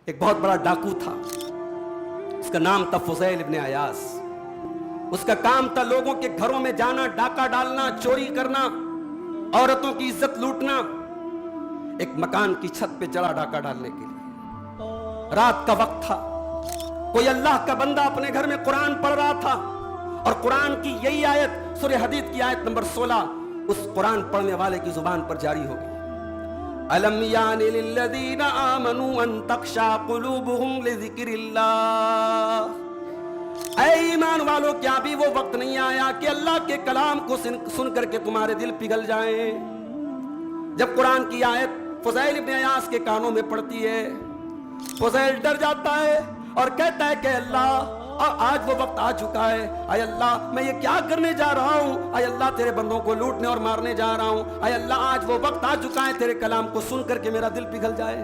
एक बहुत बड़ा डाकू था, उसका नाम था फुज़ैल इब्न अयास। उसका काम था लोगों के घरों में जाना, डाका डालना, चोरी करना, औरतों की इज्जत लूटना। एक मकान की छत पे चढ़ा डाका डालने के लिए। रात का वक्त था, कोई अल्लाह का बंदा अपने घर में कुरान पढ़ रहा था और कुरान की यही आयत, सूरह हदीद की आयत नंबर 16 उस कुरान पढ़ने वाले की जुबान पर जारी हो गई। अलम यानि लिल्लज़ीना आमनू अन तख्शा कुलूबुहुम लिज़िक्रिल्लाह। ऐ ईमान वालों, क्या भी वो वक्त नहीं आया कि अल्लाह के कलाम को सुन करके तुम्हारे दिल पिघल जाएं? जब कुरान की आयत फुज़ैल इब्न अयास के कानों में पड़ती है, फुज़ैल डर जाता है और कहता है कि अल्लाह, और आज वो वक्त आ चुका है। आय अल्लाह, मैं ये क्या करने जा रहा हूँ? आय अल्लाह, तेरे बंदों को लूटने और मारने जा रहा हूँ। आय अल्लाह, आज वो वक्त आ चुका है तेरे कलाम को सुन करके मेरा दिल पिघल जाए।